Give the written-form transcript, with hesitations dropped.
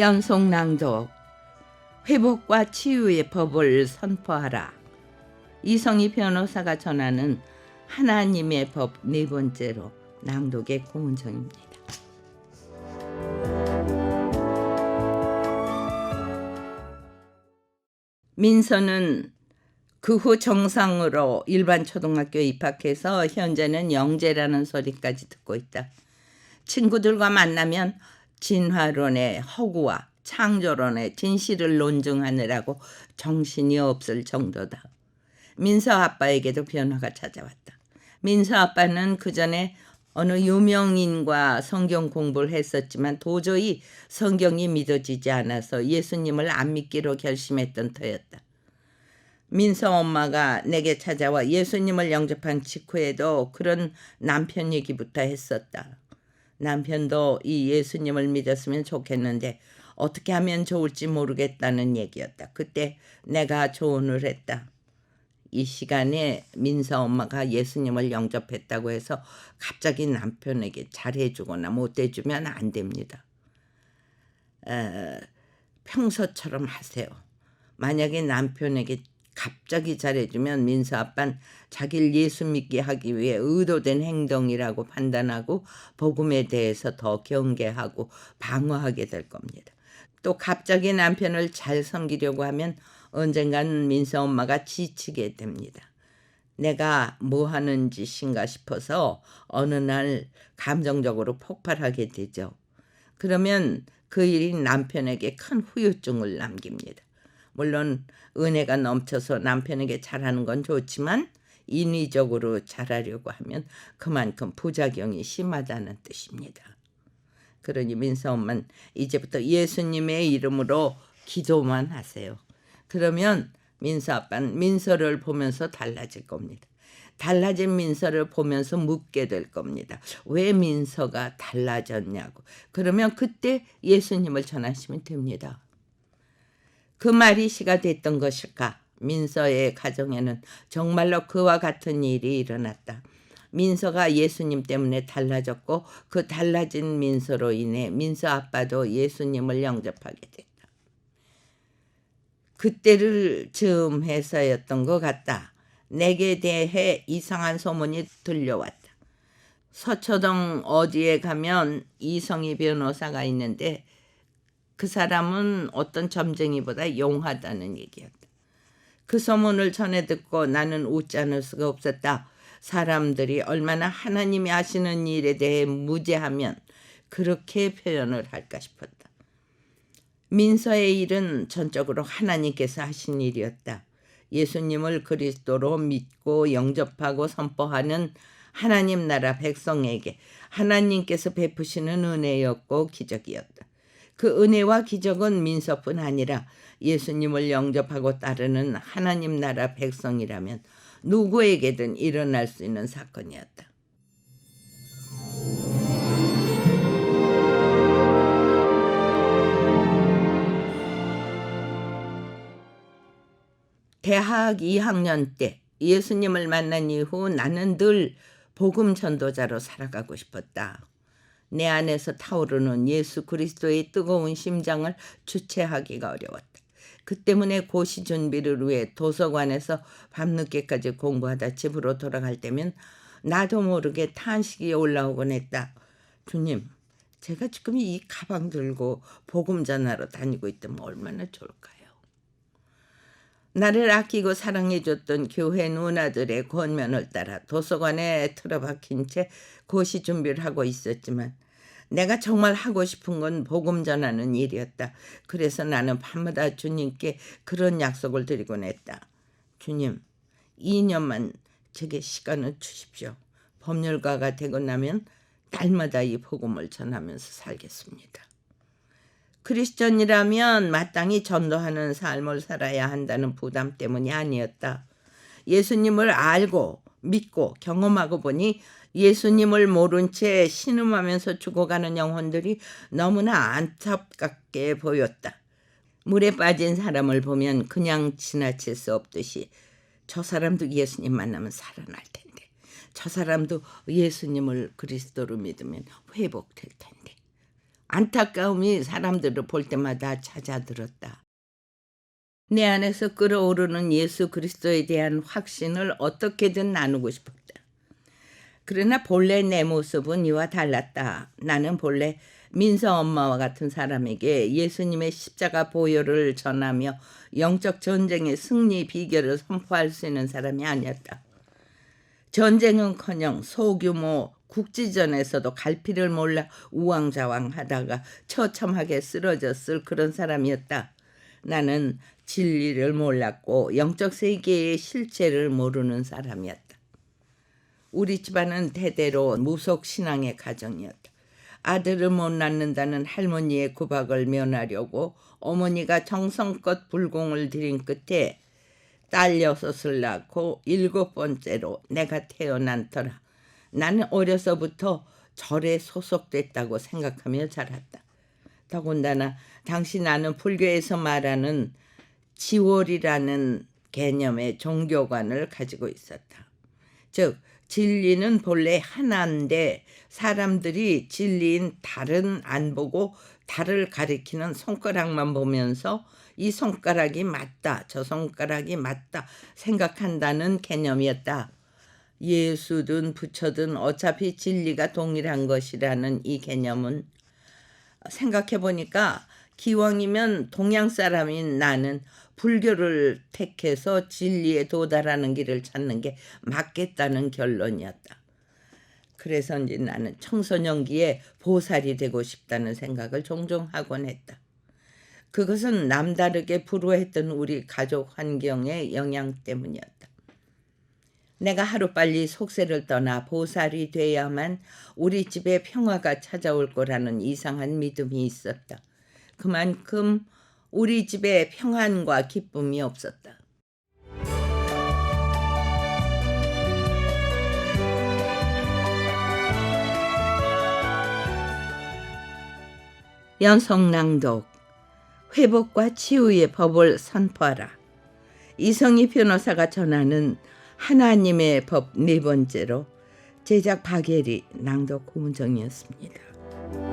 연속 낭독. 회복과 치유의 법을 선포하라. 이성희 변호사가 전하는 하나님의 법 네 번째로 낭독의 고은정입니다. 민서는 그 후 정상으로 일반 초등학교에 입학해서 현재는 영재라는 소리까지 듣고 있다. 친구들과 만나면 진화론의 허구와 창조론의 진실을 논증하느라고 정신이 없을 정도다. 민서 아빠에게도 변화가 찾아왔다. 민서 아빠는 그전에 어느 유명인과 성경 공부를 했었지만 도저히 성경이 믿어지지 않아서 예수님을 안 믿기로 결심했던 터였다. 민서 엄마가 내게 찾아와 예수님을 영접한 직후에도 그런 남편 얘기부터 했었다. 남편도 이 예수님을 믿었으면 좋겠는데 어떻게 하면 좋을지 모르겠다는 얘기였다. 그때 내가 조언을 했다. 이 시간에 민서 엄마가 예수님을 영접했다고 해서 갑자기 남편에게 잘해주거나 못해주면 안 됩니다. 평소처럼 하세요. 만약에 남편에게 갑자기 잘해주면 민서 아빠는 자기를 예수 믿게 하기 위해 의도된 행동이라고 판단하고 복음에 대해서 더 경계하고 방어하게 될 겁니다. 또 갑자기 남편을 잘 섬기려고 하면 언젠간 민서 엄마가 지치게 됩니다. 내가 뭐 하는 짓인가 싶어서 어느 날 감정적으로 폭발하게 되죠. 그러면 그 일이 남편에게 큰 후유증을 남깁니다. 물론 은혜가 넘쳐서 남편에게 잘하는 건 좋지만 인위적으로 잘하려고 하면 그만큼 부작용이 심하다는 뜻입니다. 그러니 민서 엄마는 이제부터 예수님의 이름으로 기도만 하세요. 그러면 민서 아빠는 민서를 보면서 달라질 겁니다. 달라진 민서를 보면서 묻게 될 겁니다. 왜 민서가 달라졌냐고. 그러면 그때 예수님을 전하시면 됩니다. 그 말이 시가 됐던 것일까? 민서의 가정에는 정말로 그와 같은 일이 일어났다. 민서가 예수님 때문에 달라졌고 그 달라진 민서로 인해 민서 아빠도 예수님을 영접하게 됐다. 그때를 즈음해서였던 것 같다. 내게 대해 이상한 소문이 들려왔다. 서초동 어디에 가면 이성희 변호사가 있는데 그 사람은 어떤 점쟁이보다 용하다는 얘기였다. 그 소문을 전해 듣고 나는 웃지 않을 수가 없었다. 사람들이 얼마나 하나님이 하시는 일에 대해 무죄하면 그렇게 표현을 할까 싶었다. 민서의 일은 전적으로 하나님께서 하신 일이었다. 예수님을 그리스도로 믿고 영접하고 선포하는 하나님 나라 백성에게 하나님께서 베푸시는 은혜였고 기적이었다. 그 은혜와 기적은 민서뿐 아니라 예수님을 영접하고 따르는 하나님 나라 백성이라면 누구에게든 일어날 수 있는 사건이었다. 대학 2학년 때 예수님을 만난 이후 나는 늘 복음 전도자로 살아가고 싶었다. 내 안에서 타오르는 예수 그리스도의 뜨거운 심장을 주체하기가 어려웠다. 그 때문에 고시 준비를 위해 도서관에서 밤늦게까지 공부하다 집으로 돌아갈 때면 나도 모르게 탄식이 올라오곤 했다. 주님, 제가 지금 이 가방 들고 복음 전하러 다니고 있다면 얼마나 좋을까요? 나를 아끼고 사랑해줬던 교회 누나들의 권면을 따라 도서관에 틀어박힌 채 고시 준비를 하고 있었지만 내가 정말 하고 싶은 건 복음 전하는 일이었다. 그래서 나는 밤마다 주님께 그런 약속을 드리곤 했다. 주님, 2년만 제게 시간을 주십시오. 법률가가 되고 나면 날마다 이 복음을 전하면서 살겠습니다. 크리스천이라면 마땅히 전도하는 삶을 살아야 한다는 부담 때문이 아니었다. 예수님을 알고 믿고 경험하고 보니 예수님을 모른 채 신음하면서 죽어가는 영혼들이 너무나 안타깝게 보였다. 물에 빠진 사람을 보면 그냥 지나칠 수 없듯이 저 사람도 예수님 만나면 살아날 텐데, 저 사람도 예수님을 그리스도로 믿으면 회복될 텐데 안타까움이 사람들을 볼 때마다 찾아들었다. 내 안에서 끓어오르는 예수 그리스도에 대한 확신을 어떻게든 나누고 싶었다. 그러나 본래 내 모습은 이와 달랐다. 나는 본래 민서 엄마와 같은 사람에게 예수님의 십자가 보혈을 전하며 영적 전쟁의 승리 비결을 선포할 수 있는 사람이 아니었다. 전쟁은커녕 소규모 국지전에서도 갈피를 몰라 우왕좌왕하다가 처참하게 쓰러졌을 그런 사람이었다. 나는 진리를 몰랐고 영적 세계의 실체를 모르는 사람이었다. 우리 집안은 대대로 무속신앙의 가정이었다. 아들을 못 낳는다는 할머니의 구박을 면하려고 어머니가 정성껏 불공을 들인 끝에 딸 6을 낳고 7번째로 내가 태어난 터라. 나는 어려서부터 절에 소속됐다고 생각하며 자랐다. 더군다나 당시 나는 불교에서 말하는 지월이라는 개념의 종교관을 가지고 있었다. 즉 진리는 본래 하나인데 사람들이 진리인 달은 안 보고 달을 가리키는 손가락만 보면서 이 손가락이 맞다, 저 손가락이 맞다 생각한다는 개념이었다. 예수든 부처든 어차피 진리가 동일한 것이라는 이 개념은 생각해보니까 기왕이면 동양 사람인 나는 불교를 택해서 진리에 도달하는 길을 찾는 게 맞겠다는 결론이었다. 그래서인지 나는 청소년기에 보살이 되고 싶다는 생각을 종종 하곤 했다. 그것은 남다르게 불우했던 우리 가족 환경의 영향 때문이었다. 내가 하루빨리 속세를 떠나 보살이 돼야만 우리 집에 평화가 찾아올 거라는 이상한 믿음이 있었다. 그만큼 우리 집에 평안과 기쁨이 없었다. 연속낭독. 회복과 치유의 법을 선포하라. 이성희 변호사가 전하는 하나님의 법 4번째로 제작 박예리, 낭독 고은정이었습니다.